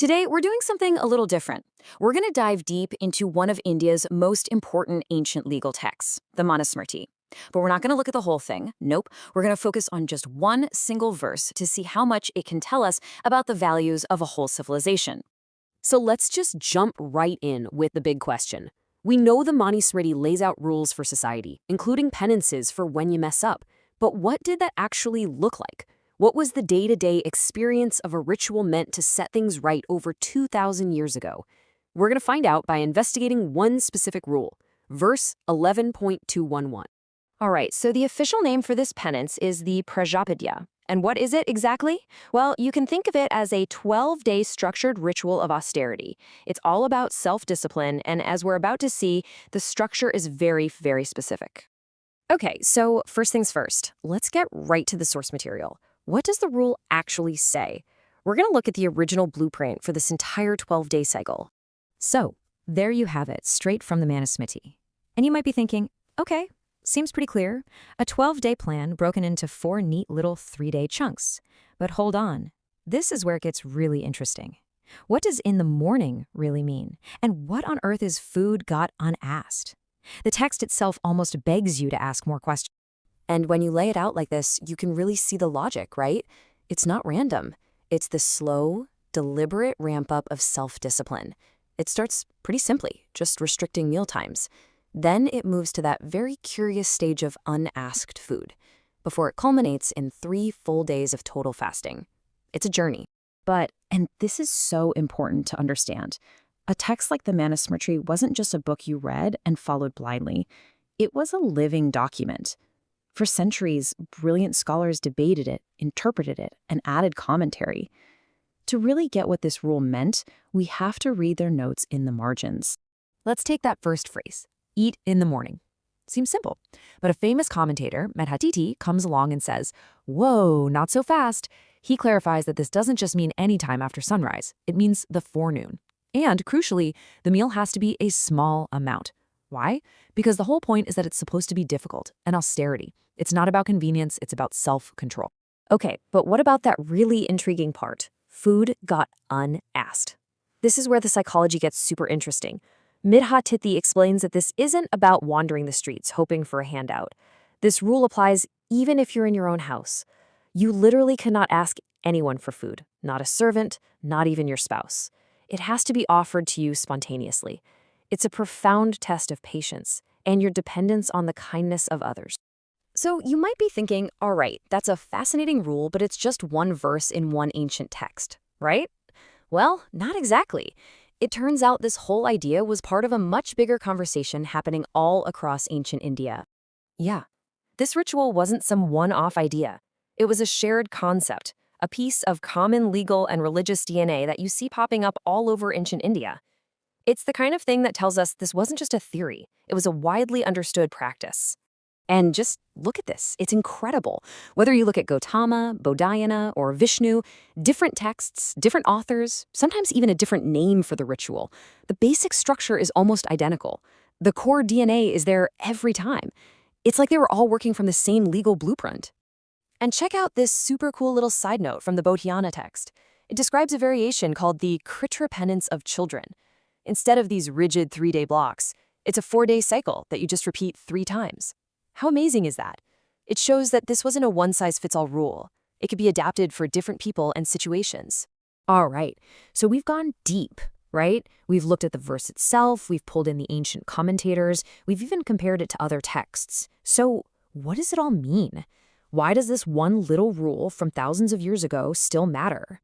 Today, we're doing something a little different. We're going to dive deep into one of India's most important ancient legal texts, the Manusmriti. But we're not going to look at the whole thing. Nope. We're going to focus on just one single verse to see how much it can tell us about the values of a whole civilization. So let's just jump right in with the big question. We know the Manusmriti lays out rules for society, including penances for when you mess up. But what did that actually look like? What was the day-to-day experience of a ritual meant to set things right over 2,000 years ago? We're going to find out by investigating one specific rule, verse 11.211. All right, so the official name for this penance is the Prājāpatya. And what is it exactly? Well, you can think of it as a 12-day structured ritual of austerity. It's all about self-discipline, and as we're about to see, the structure is very, very specific. Okay, so first things first, let's get right to the source material. What does the rule actually say? We're going to look at the original blueprint for this entire 12-day cycle. So, there you have it, straight from the Manusmriti. And you might be thinking, okay, seems pretty clear. A 12-day plan broken into 4 neat little 3-day chunks. But hold on. This is where it gets really interesting. What does in the morning really mean? And what on earth is food got unasked? The text itself almost begs you to ask more questions. And when you lay it out like this, you can really see the logic, right? It's not random. It's the slow, deliberate ramp-up of self-discipline. It starts pretty simply, just restricting meal times. Then it moves to that very curious stage of unasked food, before it culminates in 3 full days of total fasting. It's a journey. But, and this is so important to understand, a text like the Manusmriti wasn't just a book you read and followed blindly. It was a living document. For centuries, brilliant scholars debated it, interpreted it, and added commentary. To really get what this rule meant, we have to read their notes in the margins. Let's take that first phrase, eat in the morning. Seems simple, but a famous commentator, Manusmriti, comes along and says, whoa, not so fast. He clarifies that this doesn't just mean any time after sunrise. It means the forenoon. And crucially, the meal has to be a small amount. Why? Because the whole point is that it's supposed to be difficult, an austerity. It's not about convenience, it's about self-control. Okay, but what about that really intriguing part? Food got unasked. This is where the psychology gets super interesting. Manusmriti explains that this isn't about wandering the streets hoping for a handout. This rule applies even if you're in your own house. You literally cannot ask anyone for food, not a servant, not even your spouse. It has to be offered to you spontaneously. It's a profound test of patience and your dependence on the kindness of others. So you might be thinking, all right, that's a fascinating rule, but it's just one verse in one ancient text, right? Well, not exactly. It turns out this whole idea was part of a much bigger conversation happening all across ancient India. Yeah, this ritual wasn't some one-off idea. It was a shared concept, a piece of common legal and religious DNA that you see popping up all over ancient India. It's the kind of thing that tells us this wasn't just a theory, it was a widely understood practice. And just look at this, it's incredible. Whether you look at Gautama, Bodhayana, or Vishnu, different texts, different authors, sometimes even a different name for the ritual, the basic structure is almost identical. The core DNA is there every time. It's like they were all working from the same legal blueprint. And check out this super cool little side note from the Bodhayana text. It describes a variation called the Kritra penance of children. Instead of these rigid 3-day blocks, it's a 4-day cycle that you just repeat 3 times. How amazing is that? It shows that this wasn't a one-size-fits-all rule. It could be adapted for different people and situations. All right, so we've gone deep, right? We've looked at the verse itself, we've pulled in the ancient commentators, we've even compared it to other texts. So what does it all mean? Why does this one little rule from thousands of years ago still matter?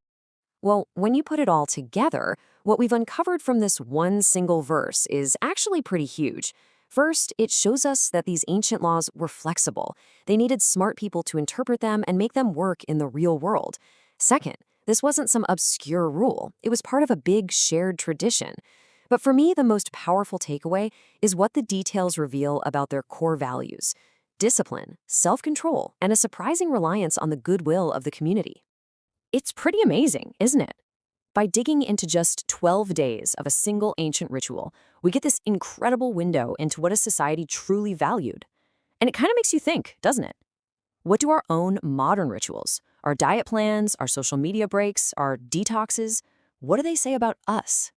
Well, when you put it all together, what we've uncovered from this one single verse is actually pretty huge. First, it shows us that these ancient laws were flexible. They needed smart people to interpret them and make them work in the real world. Second, this wasn't some obscure rule. It was part of a big shared tradition. But for me, the most powerful takeaway is what the details reveal about their core values: discipline, self-control, and a surprising reliance on the goodwill of the community. It's pretty amazing, isn't it? By digging into just 12 days of a single ancient ritual, we get this incredible window into what a society truly valued. And it kind of makes you think, doesn't it? What do our own modern rituals, our diet plans, our social media breaks, our detoxes, what do they say about us?